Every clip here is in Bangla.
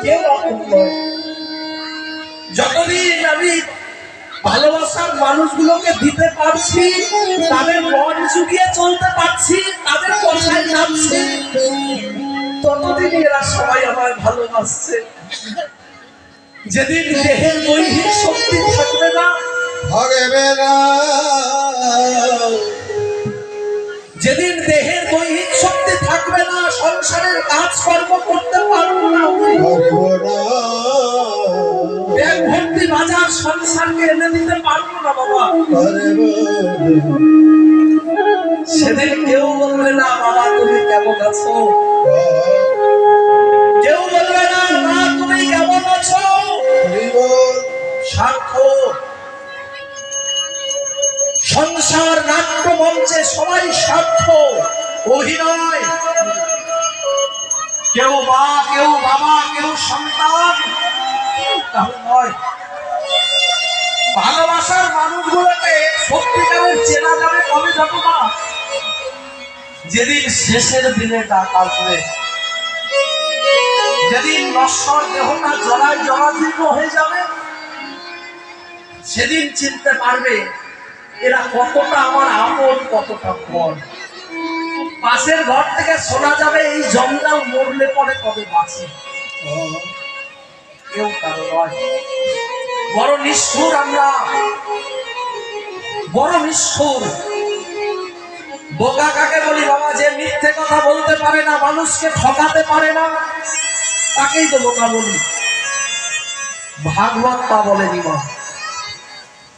কেউ আপন নয়। যতদিন আমি ভালোবাসার মানুষগুলোকে দিতে পারছি, তাদের মন জুগিয়ে চলতে পারছি, তাদের কথায় নামছি, ততদিন এরা সবাই আমায় ভালোবাসছে। যেদিন দেহের দৈহিক শক্তি থাকবে না, যেদিন দেহের দৈহিক শক্তি থাকবে না, সংসারের কাজকর্ম করতে পারবো না, ব্যাগ ভর্তি বাজার সংসারকে এনে দিতে পারবো না বাবা, সেদিন কেউ বলবে না বাবা তুমি কেমন আছো, কেউ বলবে না মা তুমি কেমন আছো। স্বার্থ সংসার নাট্য মঞ্চে সবাই স্বার্থ, অভিনয়। কেউ মা, কেউ বাবা, কেউ সন্তান নয়। ভালোবাসার মানুষগুলোকে সত্যিকারের চেনা যাবে কবে যাবো না, যেদিন শেষের দিনে ডাক আসবে, যেদিন নশ্বর দেহটা জলায় জরাজীর্ণ হয়ে যাবে, সেদিন চিনতে পারবে এরা কতটা আমার আপন, কতটা পর। পাশের ঘর থেকে শোনা যাবে এই জঞ্জাল মরলে পরে কবে বাঁচে, কেউ কারো নয়। বড় নিষ্ঠুর আমরা, বড় নিষ্ঠুর। বোকা কাকে বলি বাবা? যে মিথ্যে কথা বলতে পারে না, মানুষকে ঠকাতে পারে না, তাকেই তো বোকা বলি। ভাগবত তা বলেনি মা।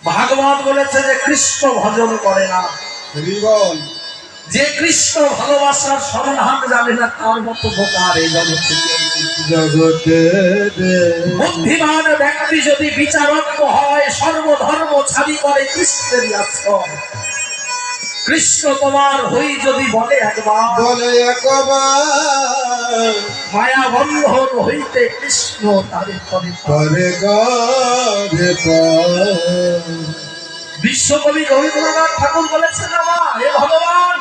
ভাগবত বলেছে যে কৃষ্ণ ভজন করে না, যে কৃষ্ণ ভালোবাসার সন্ধান জানে না, তার মতো বোকা আর এই জগতে। বুদ্ধিমান ব্যক্তি যদি বিচারজ্ঞ হয়, সর্বধর্ম ছাড়ি করে কৃষ্ণেরই আশ্রয়। কৃষ্ণ তোমার হই যদি বলে একবার, মায়া বন্ধন হইতে কৃষ্ণ তারে করে। বিশ্বকবি রবীন্দ্রনাথ ঠাকুর বলেছেন না হে ভগবান,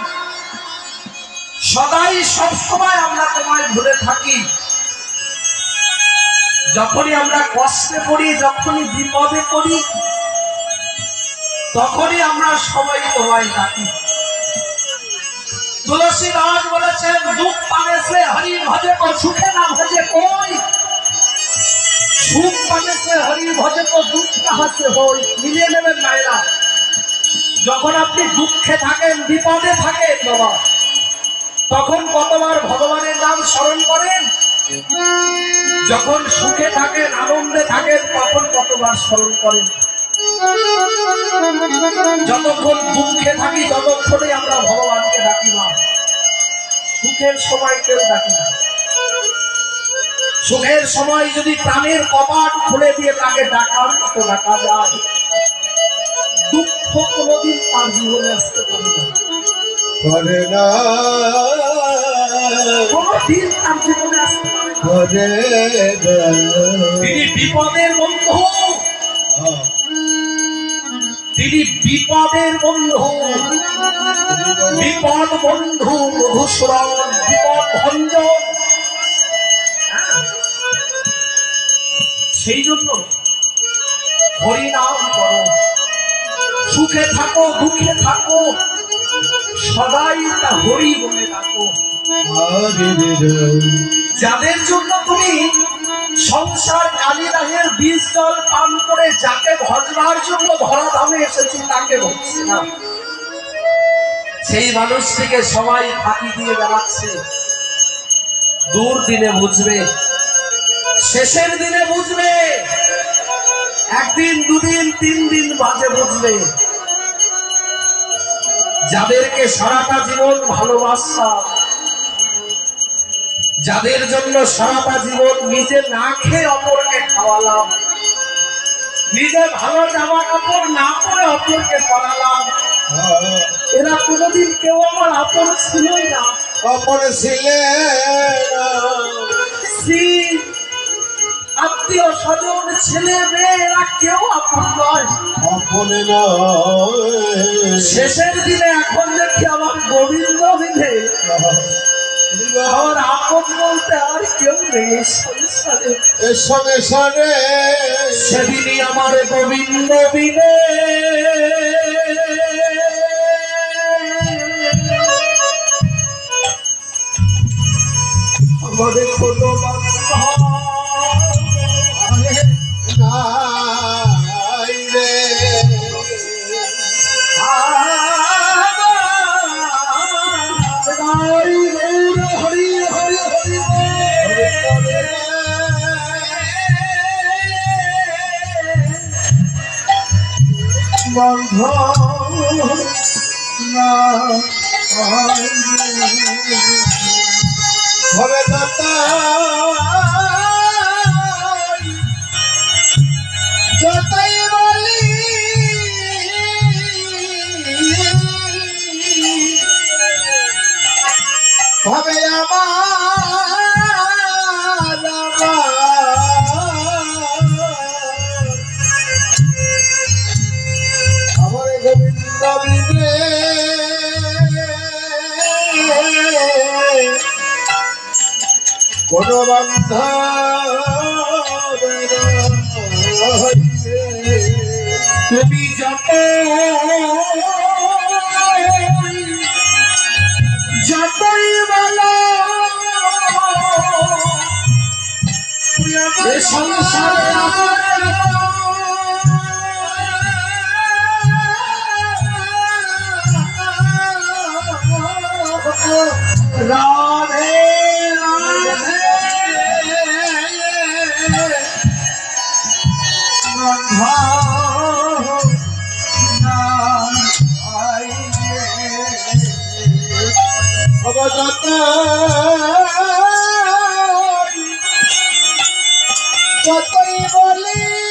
সদাই সবসময় আমরা তোমায় ভুলে থাকি। যখনই আমরা কষ্টে পড়ি, যখনই বিপদে পড়ি, তখনই আমরা সবাই তোমায় ডাকি। তুলসী দাস বলেছেন দুঃখ পানে সে হরি ভজে কো, সুখে না ভজে কই। সুখ পানে সে হরি ভজে কো, দুঃখ কাহা সে হই। মিলিয়ে নেবেন মায়েরা, যখন আপনি দুঃখে থাকেন, বিপদে থাকেন বাবা, তখন কতবার ভগবানের নাম স্মরণ করেন? যখন সুখে থাকেন, আনন্দে থাকেন, তখন কতবার স্মরণ করেন? যতক্ষণ দুঃখে থাকি ততক্ষণে আমরা ভগবানকে ডাকি না, সুখের সময় কেউ ডাকি না। সুখের সময় যদি প্রাণের কপাট খুলে দিয়ে তাকে ডাকার মতো ডাকা যায়, দুঃখ কোনদিন তার জীবনে আসতে পারে না, কোনদিন তার জীবনে আসতে পারে না। তিনি বিপদের বন্ধু, তিনি বিপদের বন্ধু, বিপদ বন্ধু মধুসূদন, বিপদ ভঞ্জন। সেই জন্য হরি নাম করো, সুখে থাকো দুঃখে থাকো, সদাই তা হরি বলে ডাকো। যাদের জন্য তুমি সংসার কালিদাহের বীজ জল পান করে যাকে ভজবার জন্য ধরাধামে এসেছি তাকে ভজছে না, সেই মানুষটিকে সবাই ফাঁকি দিয়ে বেড়াচ্ছে। দূর দিনে বুঝবে, শেষের দিনে বুঝবে, একদিন দুদিন তিন দিন বাজে বুঝবে। যাদেরকে সারাটা জীবন ভালোবাসা, যাদের জন্য সারাটা জীবন নিজে না খেয়ে অপরকে খাওয়ালাম, নিজে ভালো জামা কাপড় না পরে অপরকে পরালাম, এরা কোনোদিন কেউ আমার আপন ছিলই না। আপন ছিলেন আত্মীয় স্বজন ছেলে মেয়ে, এরা কেউ আপন নয়, আপন নয়। শেষের দিনে এখন দেখি আমার গোবিন্দ মিলে আমার আপন বলতে আর কেউ নেই সংসারে। সংসারে সেদিনই আমার গোবিন্দ বিনে আমাদের কোনো নাই রে হরি হরি হরি বন্ধ না হবে দাতা যতই বলি হবে আমার গোবিন্দ বিনে কোন বান্ধব তুমি যত যতই বলো এ সংসারে আমার রাধে রাধে অবগত যতই বলি